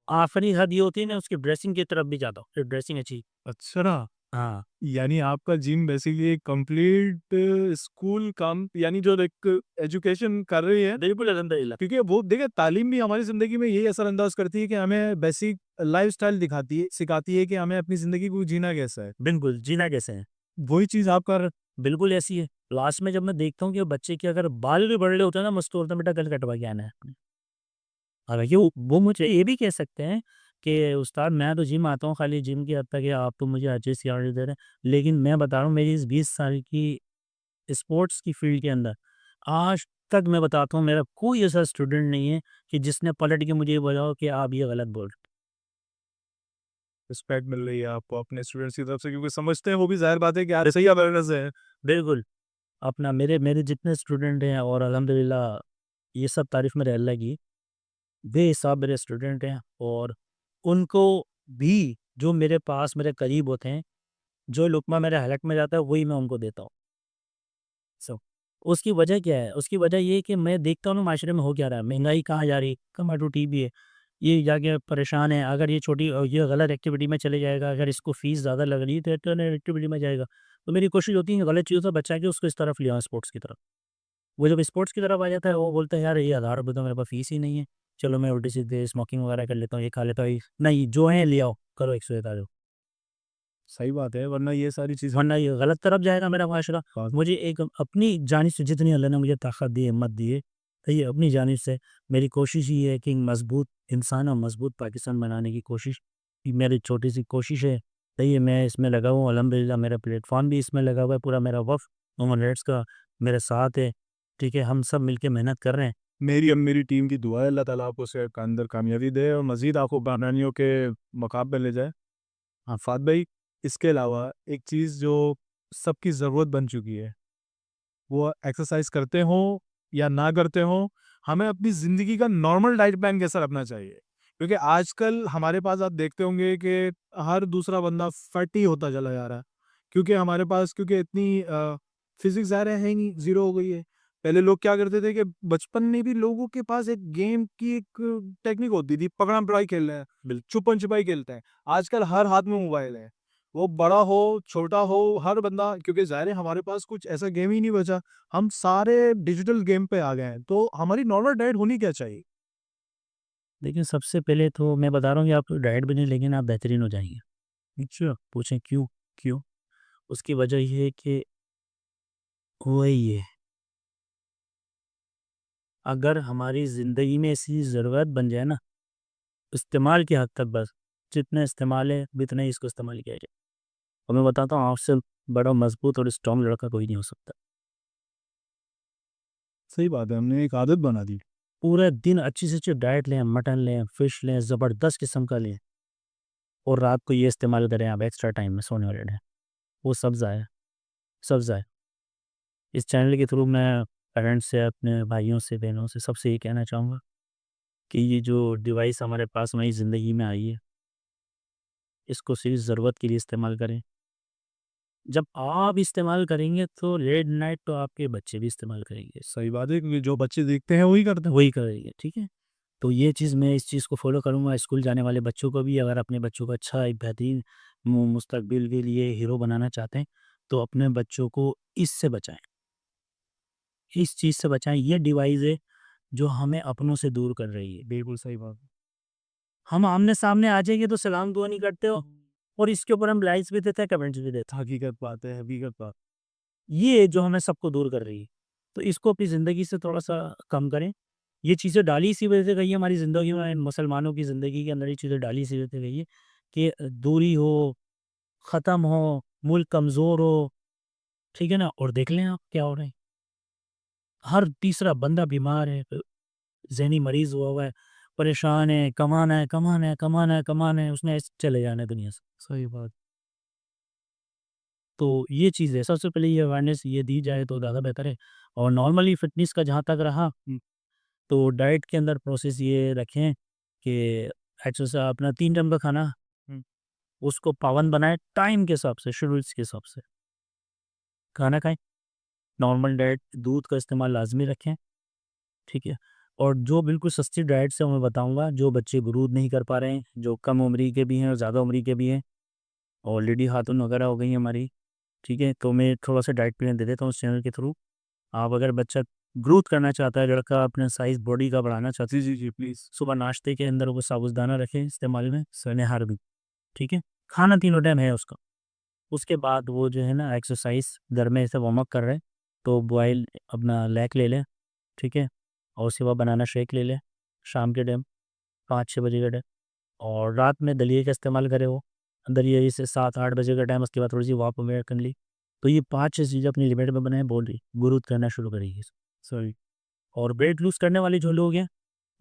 आखिरी हद ये होती है ना, उसकी ड्रेसिंग की तरफ भी जाता हूँ, फिर ड्रेसिंग अच्छी। अच्छा, हाँ, यानी आपका जिम बेसिकली एक कंप्लीट स्कूल काम यानी जो एक एजुकेशन कर रही है, बिल्कुल अल्हम्दुलिल्लाह। क्योंकि वो देखिए तालीम भी हमारी ज़िंदगी में यही असर-अंदाज़ करती है कि हमें बेसिक लाइफ़स्टाइल दिखाती है, सिखाती है कि हमें अपनी ज़िंदगी को जीना कैसा है। बिल्कुल, जीना कैसे है? वही चीज़ आप कर बिल्कुल ऐसी है। लास्ट में जब मैं देखता हूँ कि बच्चे के अगर बाल भी बड़े होते हैं ना, मैं उसको बोलता हूँ, बेटा कल कटवा के आना है। हालाँकि वो मुझे ये भी कह सकते हैं कि उस्ताद मैं तो जिम आता हूँ, खाली जिम की हद तक है, आप तो मुझे हर चीज़ सिखा दे रहे हैं। लेकिन मैं बता रहा हूँ, मेरी इस 20 साल की स्पोर्ट्स की फ़ील्ड के अंदर, आज तक मैं बताता हूँ, मेरा कोई ऐसा स्टूडेंट नहीं है कि जिसने पलट के मुझे ये बोला हो कि आप ये गलत बोल रहे हो। रिस्पेक्ट मिल रही है आपको अपने स्टूडेंट्स की तरफ से क्योंकि समझते हैं वो भी ज़ाहिर बात है कि आप सही अवेयरनेस है। बिल्कुल, अपना मेरे मेरे जितने स्टूडेंट हैं और अल्हम्दुलिल्लाह ये सब तारीफ़ मेरे अल्लाह की, बेहिसाब मेरे स्टूडेंट हैं और उनको भी जो मेरे पास मेरे करीब होते हैं, जो लुक़मा मेरे हलक में जाता है वही मैं उनको देता हूँ। सो उसकी वजह क्या है? उसकी वजह ये है कि मैं देखता हूँ ना माशरे में हो क्या रहा है, महँगाई कहाँ जा रही है, टमाटो टीवी है, ये जाके परेशान है, अगर ये छोटी ये गलत एक्टिविटी में चले जाएगा, अगर इसको फ़ीस ज़्यादा लग रही है तो इतने एक्टिविटी में जाएगा। तो मेरी कोशिश होती है कि गलत चीज़ों से बचा के उसको इस तरफ ले आऊँ स्पोर्ट्स की तरफ। वो जब स्पोर्ट्स की तरफ आ जाता है वो बोलता है यार ये ₹1000 तो मेरे पास फ़ीस ही नहीं है, चलो मैं उल्टे-सीधे स्मोकिंग वगैरह कर लेता हूँ, ये खा लेता हूँ, ये नहीं जो है ले आओ, करो एक्सरसाइज़ आ जाओ। सही बात है वरना ये सारी चीज़ें वरना ये गलत तरफ जाएगा मेरा माशरा। बात मुझे एक अपनी जानिब से जितनी अल्लाह ने मुझे ताकत दी है, हिम्मत दी है, तो ये अपनी जानिब से मेरी कोशिश ये है कि मज़बूत इंसान और मज़बूत पाकिस्तान बनाने की कोशिश, ये मेरी छोटी-सी कोशिश है। तो ये मैं इसमें लगा हुआ हूँ, अल्हम्दुलिल्लाह मेरा प्लेटफ़ॉर्म भी इसमें लगा हुआ है, पूरा मेरा वफ़्द ह्यूमन राइट्स का मेरे साथ है, ठीक है? हम सब मिलके मेहनत कर रहे हैं। मेरी अब मेरी टीम की दुआ है अल्लाह ताला आपको सेहत के अंदर कामयाबी दे और मज़ीद आपको बानानियों के मकाम पे ले जाए। हाँ, फ़ात भाई इसके अलावा एक चीज़ जो सबकी ज़रूरत बन चुकी है, वो एक्सरसाइज़ करते हों या ना करते हों, हमें अपनी ज़िंदगी का नॉर्मल डाइट प्लान कैसा रखना चाहिए? क्योंकि आजकल हमारे पास आप देखते होंगे कि हर दूसरा बंदा फैटी होता चला जा रहा है। क्योंकि हमारे पास क्योंकि इतनी फ़िज़िक्स ज़ाहिर है ही नहीं, ज़ीरो हो गई है। पहले लोग क्या करते थे कि बचपन में भी लोगों के पास एक गेम की एक टेक्निक होती थी, पकड़म-पकड़ाई खेल रहे हैं, छुपन-छुपाई खेलते हैं। आजकल हर हाथ में मोबाइल है। वो बड़ा हो, छोटा हो, हर बंदा क्योंकि ज़ाहिर है हमारे पास कुछ ऐसा गेम ही नहीं बचा। हम सारे डिजिटल गेम पे आ गए हैं, तो हमारी नॉर्मल डाइट होनी क्या चाहिए? देखिए सबसे पहले तो मैं बता रहा हूँ कि आप डाइट भी नहीं लेंगे ना आप बेहतरीन हो जाएँगे। अच्छा, पूछें क्यों? क्यों? उसकी वजह ये है कि वही है, अगर हमारी ज़िंदगी में ऐसी ज़रूरत बन जाए ना, इस्तेमाल की हद तक बस, जितना इस्तेमाल है उतना ही इसको इस्तेमाल किया जाए। और मैं बताता हूँ आपसे बड़ा मज़बूत और स्ट्रॉन्ग लड़का कोई नहीं हो सकता। सही बात है, हमने एक आदत बना दी। पूरे दिन अच्छी से अच्छी डाइट लें, मटन लें, फ़िश लें, ज़बरदस्त किस्म का लें और रात को ये इस्तेमाल करें आप एक्स्ट्रा टाइम में सोने वाले टाइम, वो सब ज़ाया, सब ज़ाया। इस चैनल के थ्रू मैं पेरेंट्स से, अपने भाइयों से, बहनों से सबसे ये कहना चाहूँगा कि ये जो डिवाइस हमारे पास हमारी ज़िंदगी में आई है, इसको सिर्फ़ ज़रूरत के लिए इस्तेमाल करें। जब आप इस्तेमाल करेंगे तो लेट नाइट तो आपके बच्चे भी इस्तेमाल करेंगे, सही बात है क्योंकि जो बच्चे देखते हैं वही करते हैं। वही करेंगे, ठीक है? तो ये चीज़ मैं इस चीज़ को फ़ॉलो करूँगा स्कूल जाने वाले बच्चों को भी, अगर अपने बच्चों को अच्छा एक बेहतरीन मुस्तकबिल के लिए हीरो बनाना चाहते हैं, तो अपने बच्चों को इससे बचाएँ, इस चीज़ से बचाएँ। ये डिवाइस है जो हमें अपनों से दूर कर रही है। बिल्कुल सही बात है। हम आमने-सामने आ जाएँगे तो सलाम दुआ नहीं करते हो और इसके ऊपर हम लाइक्स भी देते हैं, कमेंट्स भी देते हैं। हकीकत बात है, हकीकत बात। ये जो हमें सबको दूर कर रही है, तो इसको अपनी ज़िंदगी से थोड़ा-सा कम करें। ये चीज़ें डाली इसी वजह से गई है हमारी ज़िंदगी में, मुसलमानों की ज़िंदगी के अंदर ये चीज़ें डाली इसी वजह से गई है कि दूरी हो, ख़त्म हो, मुल्क कमज़ोर हो, ठीक है ना? और देख लें आप क्या हो रहा है। हर तीसरा बंदा बीमार है, ज़हनी मरीज़ हुआ है, परेशान है, कमाना है, कमाना है, कमाना है, कमाना है, उसने ऐसे चले जाना है दुनिया से। सही बात। तो ये चीज़ है, सबसे पहले ये अवेयरनेस ये दी जाए तो ज़्यादा बेहतर है। और नॉर्मली फ़िटनेस का जहाँ तक रहा, तो डाइट के अंदर प्रोसेस ये रखें कि एक्चुअल से अपना 3 टाइम का खाना, हुँ। उसको पाबंद बनाएँ टाइम के हिसाब से, शेड्यूल्स के हिसाब से। खाना खाएँ, नॉर्मल डाइट, दूध का इस्तेमाल लाज़मी रखें, ठीक है? और जो बिल्कुल सस्ती डाइट से मैं बताऊँगा, जो बच्चे ग्रोथ नहीं कर पा रहे हैं, जो कम उम्री के भी हैं और ज़्यादा उम्री के भी हैं, ऑलरेडी खातून वगैरह हो गई हैं हमारी, ठीक है? तो मैं थोड़ा-सा डाइट प्लान दे देता हूँ इस चैनल के थ्रू। आप अगर बच्चा ग्रोथ करना चाहता है, लड़का अपना साइज़ बॉडी का बढ़ाना चाहता जी, है, जी, जी, प्लीज़। सुबह नाश्ते के अंदर वो साबूदाना रखें इस्तेमाल में, सने-हर भी, ठीक है? खाना तीनों टाइम है उसका। उसके बाद वो जो है ना एक्सरसाइज़ घर में ऐसे वार्म अप कर रहे हैं, तो बॉयल अपना लेग ले लें, ठीक है? और उसके बाद बनाना शेक ले लें, शाम के टाइम 5-6 बजे के टाइम। और रात में दलिए का इस्तेमाल करे वो, दलिए जैसे 7-8 बजे का टाइम, उसके बाद थोड़ी-सी वॉक वगैरह कर ली। तो ये 5-6 चीज़ें अपनी लिमिट में बनाएँ, बॉडी ग्रोथ करना शुरू करेगी। सही। और वेट लूज़ करने वाले जो लोग हैं,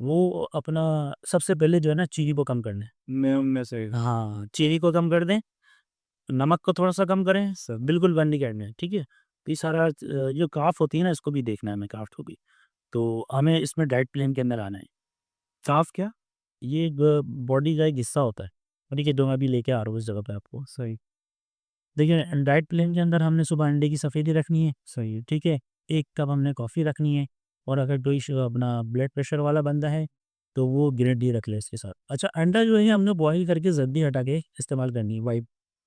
वो अपना सबसे पहले जो है ना चीनी को कम कर लें। मैं उनमें से हाँ, चीनी को कम कर दें, नमक को थोड़ा-सा कम करें, बिल्कुल बंद नहीं करना है, ठीक है? तो ये सारा जो कार्ब्स होती है ना, इसको भी देखना है हमें, कार्ब्स को भी। तो हमें इसमें डाइट प्लान के अंदर आना है। साफ़ क्या? ये एक बॉडी का एक हिस्सा होता है, ठीक है? जो मैं अभी लेके आ रहा हूँ इस जगह पे आपको। सही, देखिए, डाइट प्लान के अंदर हमने सुबह अंडे की सफ़ेदी रखनी है, सही है। ठीक है? 1 कप हमने कॉफ़ी रखनी है, और अगर कोई अपना ब्लड प्रेशर वाला बंदा है, तो वो ग्रीन टी रख ले इसके साथ। अच्छा, अंडा जो है हमने बॉयल करके ज़र्दी हटा के इस्तेमाल करनी है, वाइट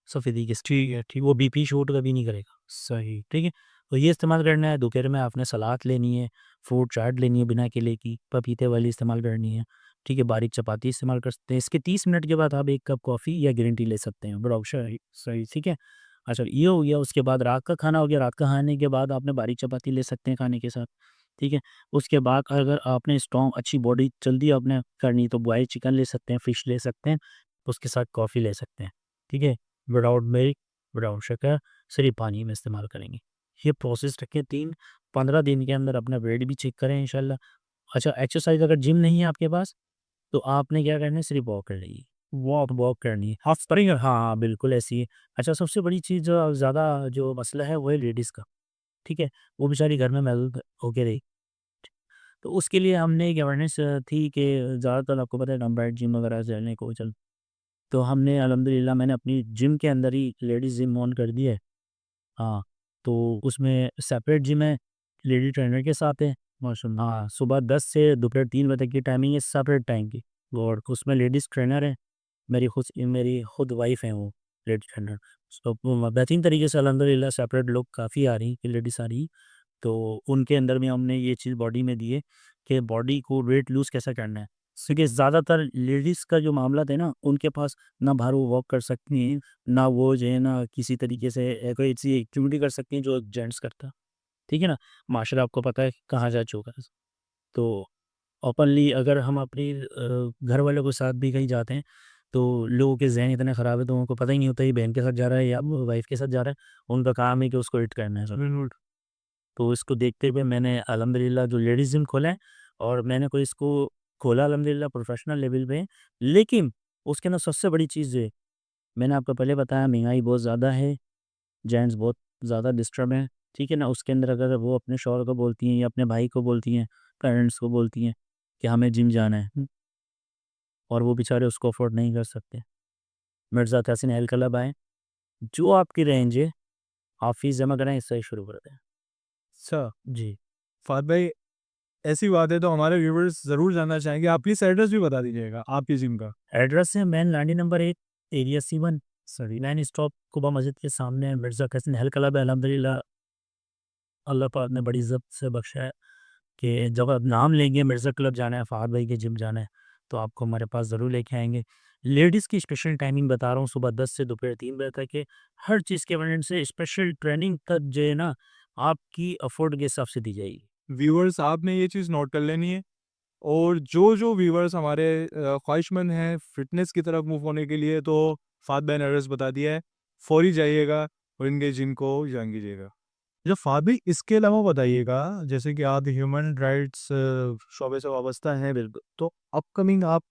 सफ़ेदी के साथ, ठीक है, ठीक। वो बीपी शूट कभी नहीं करेगा, सही। ठीक है? तो ये इस्तेमाल करना है। दोपहर में आपने सलाद लेनी है, फ्रूट चाट लेनी है बिना केले की, पपीते वाली इस्तेमाल करनी है, ठीक है? बारीक चपाती इस्तेमाल कर सकते हैं। इसके 30 मिनट के बाद आप 1 कप कॉफ़ी या ग्रीन टी ले सकते हैं, बड़ा ऑप्शन है, सही। ठीक है? अच्छा, ये हो गया। उसके बाद रात का खाना हो गया, रात का खाने के बाद आपने बारीक चपाती ले सकते हैं खाने के साथ, ठीक है? उसके बाद अगर आपने स्ट्रॉन्ग अच्छी बॉडी जल्दी आपने करनी है, तो बॉइल्ड चिकन ले सकते हैं, फिश ले सकते हैं, उसके साथ कॉफ़ी ले सकते हैं, ठीक है? विदाउट मिल्क, विदाउट शक्कर, सिर्फ़ पानी में इस्तेमाल करेंगे। ये प्रोसेस रखें 3-15 दिन के अंदर अपना वेट भी चेक करें इंशाल्लाह। अच्छा, एक्सरसाइज़ अगर जिम नहीं है आपके पास, तो आपने क्या करना है, सिर्फ़ वॉक कर लेनी है। वॉक करनी है। हाफ स्प्रिंग है? हाँ, हाँ, बिल्कुल ऐसी है। अच्छा, सबसे बड़ी चीज़ जो ज़्यादा जो मसला है वो है लेडीज़ का, ठीक है? वो बेचारी घर में महदूद होके रही। तो उसके लिए हमने एक अवेयरनेस थी कि ज़्यादातर आपको पता है कम्बैट जिम वगैरह चलने को चल, तो हमने अल्हम्दुलिल्लाह मैंने अपनी जिम के अंदर ही लेडीज़ जिम ऑन कर दी है। हाँ, तो उसमें सेपरेट जिम है, लेडी ट्रेनर के साथ है। माशाल्लाह। हाँ, सुबह 10 से दोपहर 3 बजे तक की टाइमिंग है सेपरेट टाइम की, और उसमें लेडीज़ ट्रेनर है। मेरी खुद वाइफ़ हैं वो लेडी ट्रेनर। सो वो बेहतरीन तरीके से अल्हम्दुलिल्लाह सेपरेट लोग काफ़ी आ रही हैं, लेडीज़ आ रही हैं। तो उनके अंदर में हमने ये चीज़ बॉडी में दी है कि बॉडी को वेट लूज़ कैसे करना है। क्योंकि ज़्यादातर लेडीज़ का जो मामला है ना, उनके पास ना बाहर वो वॉक कर सकती हैं, ना वो जो है ना किसी तरीके से कोई ऐसी एक्टिविटी कर सकती हैं जो एक जेंट्स करता है। ठीक है ना? माशरा आपको पता है कहाँ जा चुका है। तो ओपनली अगर हम अपनी घर वालों के साथ भी कहीं जाते हैं, तो लोगों के ज़हन इतने ख़राब है, तो उनको पता ही नहीं होता ये बहन के साथ जा रहा है या वाइफ़ के साथ जा रहा है। उनका काम है कि उसको हिट करना है सब। बिल्कुल। तो इसको देखते हुए मैंने अल्हम्दुलिल्लाह जो लेडीज़ जिम खोला है, और मैंने कोई इसको खोला अल्हम्दुलिल्लाह प्रोफ़ेशनल लेवल पे। लेकिन उसके अंदर सबसे बड़ी चीज़ जो है, मैंने आपको पहले बताया महँगाई बहुत ज़्यादा है, जेंट्स बहुत ज़्यादा डिस्टर्ब हैं, ठीक है ना? उसके अंदर अगर वो अपने शौहर को बोलती हैं या अपने भाई को बोलती हैं, पेरेंट्स को बोलती हैं कि हमें जिम जाना है, और वो बेचारे उसको अफ़ोर्ड नहीं कर सकते। मिर्ज़ा तहसीन हेल्थ क्लब आएँ, जो आपकी रेंज है, आप फ़ीस जमा कराएँ, इससे ही शुरू कर दें। अच्छा, जी। फ़ाहद भाई, ऐसी बात है तो हमारे व्यूअर्स ज़रूर जानना चाहेंगे। आप प्लीज़ एड्रेस भी बता दीजिएगा आपकी जिम का। एड्रेस है मेन लाडी नंबर 1, एरिया C1, सही। 9 स्टॉप कुबा मस्जिद के सामने मिर्ज़ा तहसीन हेल्थ क्लब है। अल्हम्दुलिल्लाह अल्लाह पाक ने बड़ी इज़्ज़त से बख्शा है कि जब आप नाम लेंगे मिर्ज़ा क्लब जाना है, फ़हाद भाई के जिम जाना है, तो आपको हमारे पास ज़रूर लेके आएँगे। लेडीज़ की स्पेशल टाइमिंग बता रहा हूँ, सुबह 10 से दोपहर 3 बजे तक है। हर चीज़ के वजह से स्पेशल ट्रेनिंग तक जो है ना, आपकी अफ़ोर्ड के हिसाब से दी जाएगी। व्यूअर्स आपने ये चीज़ नोट कर लेनी है और जो व्यूअर्स हमारे ख्वाहिशमंद हैं फ़िटनेस की तरफ मूव होने के लिए तो फ़ाहद भाई ने एड्रेस बता दिया है। फ़ौरी जाइएगा और इनके जिम को जॉइन कीजिएगा। अच्छा फ़ाहद भाई इसके अलावा बताइएगा जैसे कि आप ह्यूमन राइट्स शोबे से वाबस्ता हैं बिल्कुल, तो अपकमिंग आप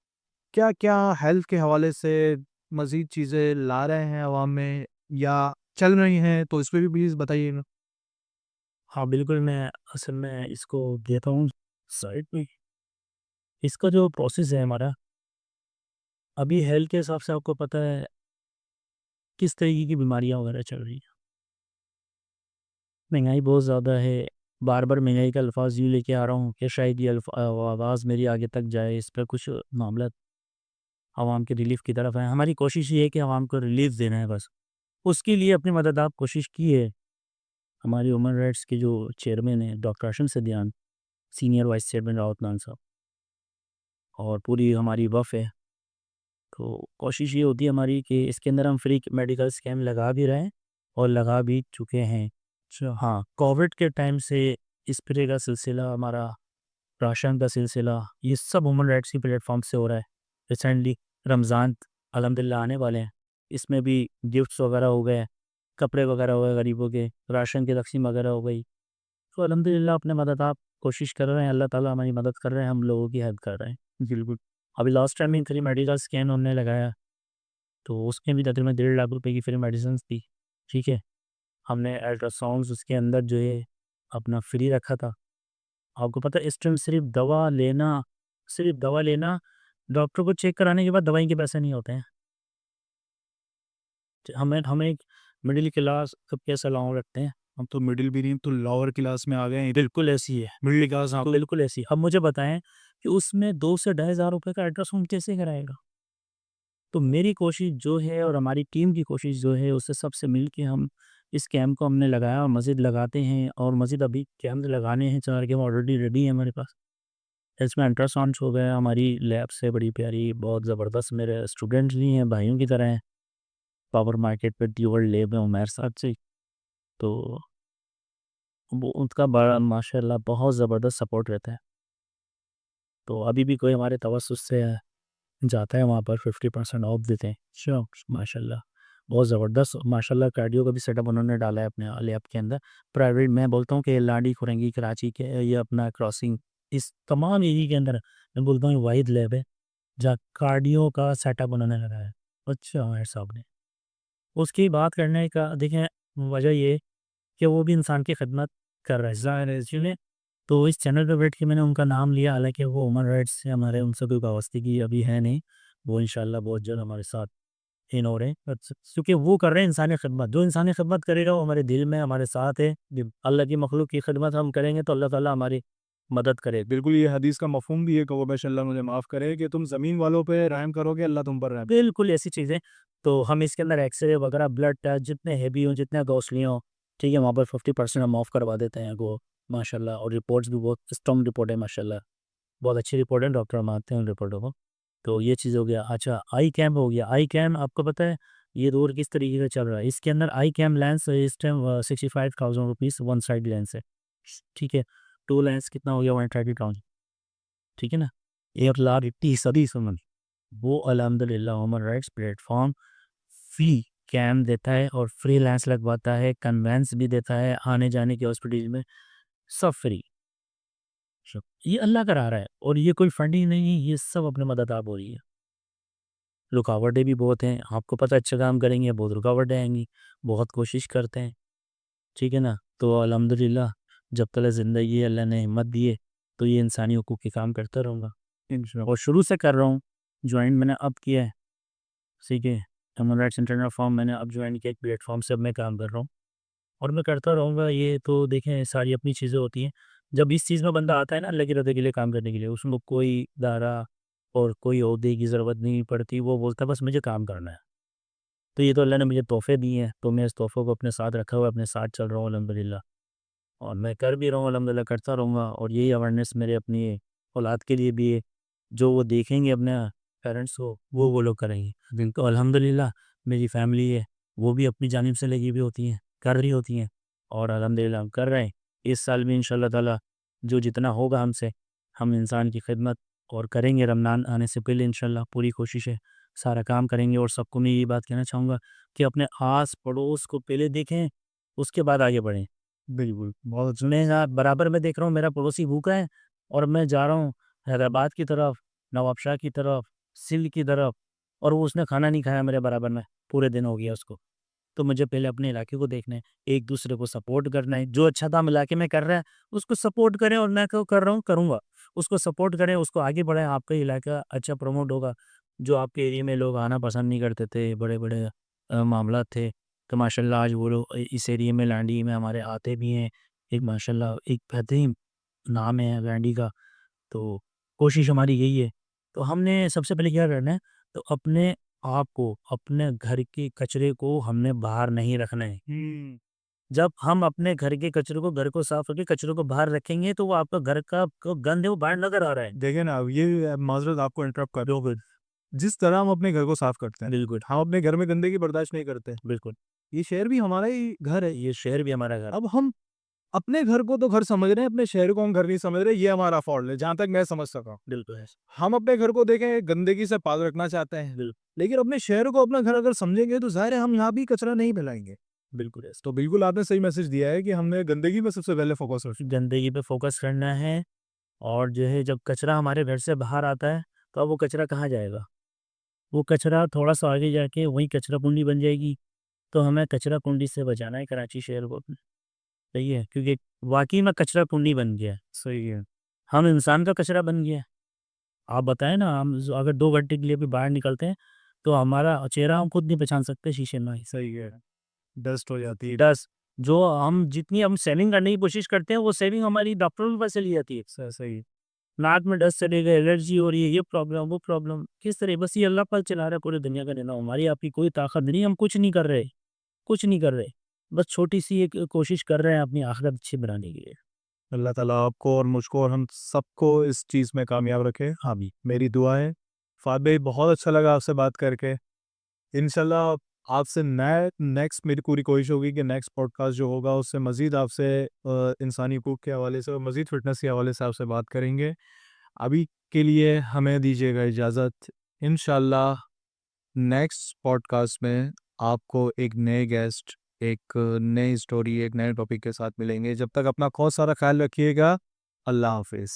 क्या-क्या हेल्थ के हवाले से मज़ीद चीज़ें ला रहे हैं अवाम में या चल रही हैं? तो इस पे भी प्लीज़ बताइएगा। हाँ, बिल्कुल मैं असल में इसको देता हूँ साइड में। इसका जो प्रोसेस है हमारा, अभी हेल्थ के हिसाब से आपको पता है किस तरीके की बीमारियाँ वगैरह चल रही हैं। महंगाई बहुत ज़्यादा है, बार-बार महंगाई का अल्फ़ाज़ यूँ लेके आ रहा हूँ कि शायद ये आवाज़ मेरी आगे तक जाए, इस पे कुछ मामला आवाम के रिलीफ़ की तरफ है। हमारी कोशिश ये है कि आवाम को रिलीफ़ देना है बस। उसके लिए अपनी मदद आप कोशिश की है। हमारे ह्यूमन राइट्स के जो चेयरमैन हैं डॉक्टर अशम सदियान, सीनियर वाइस चेयरमैन रावत नान साहब और पूरी हमारी वफ़ है। तो कोशिश ये होती है हमारी कि इसके अंदर हम फ्री मेडिकल स्कैम लगा भी रहे हैं और लगा भी चुके हैं। अच्छा। हाँ, कोविड के टाइम से स्प्रे का सिलसिला हमारा, राशन का सिलसिला, ये सब ह्यूमन राइट्स की प्लेटफ़ॉर्म से हो रहा है। रिसेंटली रमज़ान अल्हम्दुलिल्लाह आने वाले हैं, इसमें भी गिफ्ट्स वगैरह हो गए, कपड़े वगैरह हो गए गरीबों के, राशन की तक़सीम वगैरह हो गई। तो अल्हम्दुलिल्लाह अपने मदद आप कोशिश कर रहे हैं, अल्लाह ताला हमारी मदद कर रहे हैं, हम लोगों की हेल्प कर रहे हैं। बिल्कुल। अभी लास्ट टाइम ही फ्री मेडिकल स्कैन हमने लगाया, तो उसमें भी तकरीबन 1.5 लाख रुपए की फ्री मेडिसिन्स थी, ठीक है? हमने अल्ट्रासाउंड्स उसके अंदर जो है अपना फ्री रखा था। आपको पता है इस टाइम सिर्फ़ दवा लेना, डॉक्टर को चेक कराने के बाद दवाई के पैसे नहीं होते हैं। हमें हमें एक मिडल क्लास सब कैसा सलाह रखते हैं, हम तो मिडिल भी नहीं, हम तो लोअर क्लास में आ गए हैं। बिल्कुल ऐसी है, मिडिल क्लास हाँ, तो बिल्कुल ऐसी है। अब मुझे बताएँ कि उसमें 2 से ढाई हज़ार रुपए का अल्ट्रासाउंड कैसे कराएगा? तो मेरी कोशिश जो है और हमारी टीम की कोशिश जो है उससे सबसे मिल के हम इस कैंप को हमने लगाया और मज़ीद लगाते हैं और मज़ीद अभी कैंप लगाने हैं 4 कैंप ऑलरेडी रेडी है हमारे पास। इसमें अल्ट्रासाउंड्स हो गए, हमारी लैब से बड़ी प्यारी बहुत ज़बरदस्त मेरे स्टूडेंट्स भी हैं, भाइयों की तरह हैं। पावर मार्केट पे ड्यूअल लैब है उमैर साहब से, तो वो उनका बड़ा माशाल्लाह बहुत ज़बरदस्त सपोर्ट रहता है। तो अभी भी कोई हमारे तवज्जुह से जाता है वहाँ पर 50% ऑफ देते हैं। अच्छा। माशाल्लाह, बहुत ज़बरदस्त माशाल्लाह कार्डियो का भी सेटअप उन्होंने डाला है अपने लैब के अंदर। प्राइवेट मैं बोलता हूँ कि लाडी खुरेंगी कराची के ये अपना क्रॉसिंग इस तमाम एरिया के अंदर मैं बोलता हूँ वाहिद लैब है, जहाँ कार्डियो का सेटअप उन्होंने लगाया है। अच्छा मेयर साहब ने। उसकी बात करने का देखें वजह ये है कि वो भी इंसान की खिदमत कर रहा है, ज़ाहिर है इसलिए तो इस चैनल पे बैठ के मैंने उनका नाम लिया, हालाँकि वो ह्यूमन राइट्स से हमारे उनसे कोई वाबस्तगी अभी है नहीं। वो इंशाल्लाह बहुत जल्द हमारे साथ इन हो रहे हैं क्योंकि वो कर रहे हैं इंसानी खिदमत। जो इंसानी खिदमत करेगा वो हमारे दिल में हमारे साथ है। अल्लाह की मखलूक की खिदमत हम करेंगे तो अल्लाह ताला हमारी मदद करेगा। बिल्कुल, ये हदीस का मफ़हूम भी है कि वो माशाअल्लाह मुझे माफ़ करे कि तुम ज़मीन वालों पे रहम करोगे, अल्लाह तुम पर रहम। बिल्कुल ऐसी चीज़ें, तो हम इसके अंदर एक्स-रे वगैरह, ब्लड टेस्ट जितने हेवी हों, जितने कॉस्टली हों, ठीक है, वहाँ पर 50% हम ऑफ करवा देते हैं वो माशाल्लाह और रिपोर्ट्स भी बहुत स्ट्रॉन्ग रिपोर्ट है माशाल्लाह। बहुत अच्छी रिपोर्ट है, डॉक्टर मानते हैं उन रिपोर्टों को। तो ये चीज़ हो गया। अच्छा आई कैम हो गया, आई कैम आपको पता है ये दौर किस तरीके का चल रहा है? इसके अंदर आई कैम लेंस इस time 65,000 rupees one side lens है, ठीक है? 2 लेंस कितना हो गया 130,000 ठीक है ना? 1,30,30,000 वो अल्हम्दुलिल्लाह ह्यूमन राइट्स प्लेटफ़ॉर्म फ्री कैम देता है और फ्री लेंस लगवाता है, कन्वेंस भी देता है, आने-जाने की हॉस्पिटल में सब फ्री। सब ये अल्लाह करा रहा है और ये कोई फंडिंग नहीं है, ये सब अपनी मदद आप हो रही है। रुकावटें भी बहुत हैं, आपको पता है अच्छा काम करेंगे बहुत रुकावटें आएँगी, बहुत कोशिश करते हैं, ठीक है ना? तो अल्हम्दुलिल्लाह जब तक ज़िंदगी है अल्लाह ने हिम्मत दी है, तो ये इंसानी हकूक़ के काम करता रहूँगा इंशाअल्लाह। और शुरू से कर रहा हूँ, जॉइन मैंने अब किया है, ठीक है? ह्यूमन राइट्स इंटरनेशनल फॉर्म मैंने अब जॉइन किया एक प्लेटफ़ॉर्म से अब मैं काम कर रहा हूँ और मैं करता रहूँगा ये तो देखें सारी अपनी चीज़ें होती हैं। जब इस चीज़ में बंदा आता है ना अल्लाह के रज़ा के लिए काम करने के लिए, उसको कोई दायरा और कोई ओहदे की ज़रूरत नहीं पड़ती, वो बोलता है बस मुझे काम करना है। तो ये तो अल्लाह ने मुझे तोहफ़े दिए हैं, तो मैं इस तोहफ़े को अपने साथ रखा हुआ है, अपने साथ चल रहा हूँ अल्हम्दुलिल्लाह और मैं कर भी रहा हूँ अल्हम्दुलिल्लाह करता रहूँगा और यही अवेयरनेस मेरे अपनी औलाद के लिए भी है, जो वो देखेंगे अपने पेरेंट्स को, वो लोग करेंगे। तो अल्हम्दुलिल्लाह मेरी फैमिली है, वो भी अपनी जानिब से लगी हुई होती हैं, कर रही होती हैं और अल्हम्दुलिल्लाह हम कर रहे हैं। इस साल भी इंशाअल्लाह ताला जो जितना होगा हमसे, हम इंसान की खिदमत और करेंगे रमज़ान आने से पहले इंशाअल्लाह पूरी कोशिश है, सारा काम करेंगे और सबको मैं यही बात कहना चाहूँगा कि अपने आस-पड़ोस को पहले देखें, उसके बाद आगे बढ़ें। बिल्कुल, बहुत अच्छा। मैं यहाँ बराबर में देख रहा हूँ मेरा पड़ोसी भूखा है और मैं जा रहा हूँ हैदराबाद की तरफ, नवाबशाह की तरफ, सिंध की तरफ और वो उसने खाना नहीं खाया मेरे बराबर में, पूरे दिन हो गया उसको। तो मुझे पहले अपने इलाके को देखना है, एक-दूसरे को सपोर्ट करना है, जो अच्छा काम इलाके में कर रहा है, उसको सपोर्ट करें और मैं जो कर रहा हूँ, करूँगा। उसको सपोर्ट करें, उसको आगे बढ़ाएँ, आपका इलाका अच्छा प्रमोट होगा। जो आपके एरिया में लोग आना पसंद नहीं करते थे, बड़े-बड़े मामला थे। तो माशाल्लाह आज वो लोग इस एरिया में लैंडी में हमारे आते भी हैं। एक माशाल्लाह एक बेहतरीन नाम है लैंडी का। तो कोशिश हमारी यही है। तो हमने सबसे पहले क्या करना है, तो अपने आप को, अपने घर के कचरे को हमने बाहर नहीं रखना है। जब हम अपने घर के कचरे को, घर को साफ करके कचरे को बाहर रखेंगे, तो वो आपका घर का जो गंध है वो बाहर नज़र आ रहा है। देखिए ना, ये माज़रत आपको इंटरप्ट कर रहा हूँ। बिल्कुल, जिस तरह हम अपने घर को साफ करते हैं, बिल्कुल, हम अपने घर में गंदगी बर्दाश्त नहीं करते। बिल्कुल। ये शहर भी हमारा ही घर है। ये शहर भी हमारा घर। अब हम अपने घर को तो घर समझ रहे हैं, अपने शहर को हम घर नहीं समझ रहे, ये हमारा फ़ॉल्ट है, जहाँ तक मैं समझ सका हूँ। बिल्कुल है। हम अपने घर को देखें गंदगी से पाक रखना चाहते हैं, बिल लेकिन अपने शहर को अपना घर अगर समझेंगे तो ज़ाहिर है हम यहाँ भी कचरा नहीं फैलाएँगे। बिल्कुल है। तो बिल्कुल आपने सही मैसेज दिया है कि हमने गंदगी पे सबसे पहले फ़ोकस रखना है। गंदगी पे फ़ोकस करना है। और जो है जब कचरा हमारे घर से बाहर आता है, तो अब वो कचरा कहाँ जाएगा? वो कचरा थोड़ा-सा आगे जाके वहीं कचरा कुंडी बन जाएगी। तो हमें कचरा कुंडी से बचाना है कराची शहर को अपने। सही है? क्योंकि वाक़ई में कचरा कुंडी बन गया है। सही है, हम इंसान का कचरा बन गया है। आप बताएँ ना, हम ज अगर 2 घंटे के लिए भी बाहर निकलते हैं, तो हमारा चेहरा हम खुद नहीं पहचान सकते शीशे में। सही है। डस्ट हो जाती है। डस्ट जो हम जितनी हम शेविंग करने की कोशिश करते हैं, वो शेविंग हमारी डॉक्टरों के पास चली जाती है। सही। नाक में डस्ट चले गए, एलर्जी हो रही है, ये प्रॉब्लम, वो प्रॉब्लम। किस तरह बस ये अल्लाह पाक चला रहा है पूरी दुनिया का निज़ाम। हमारी आपकी कोई ताकत नहीं, हम कुछ नहीं कर रहे, कुछ नहीं कर रहे। बस छोटी-सी एक कोशिश कर रहे हैं अपनी आखिरत अच्छी बनाने की लिए। अल्लाह ताला आपको और मुझको और हम सबको इस चीज़ में कामयाब रखे। आमीन। मेरी दुआ है। फ़ाद भाई बहुत अच्छा लगा आपसे बात करके। इंशाल्लाह आपसे नेक्स्ट मेरी पूरी कोशिश होगी कि नेक्स्ट पॉडकास्ट जो होगा उससे मज़ीद आपसे इंसानी हकूक़ के हवाले से और मज़ीद फ़िटनेस के हवाले से आपसे बात करेंगे। अभी के लिए हमें दीजिएगा इजाज़त। इंशाल्लाह नेक्स्ट पॉडकास्ट में आपको एक नए गेस्ट, एक नई स्टोरी, एक नए टॉपिक के साथ मिलेंगे। जब तक अपना बहुत सारा ख़्याल रखिएगा। अल्लाह हाफ़िज़।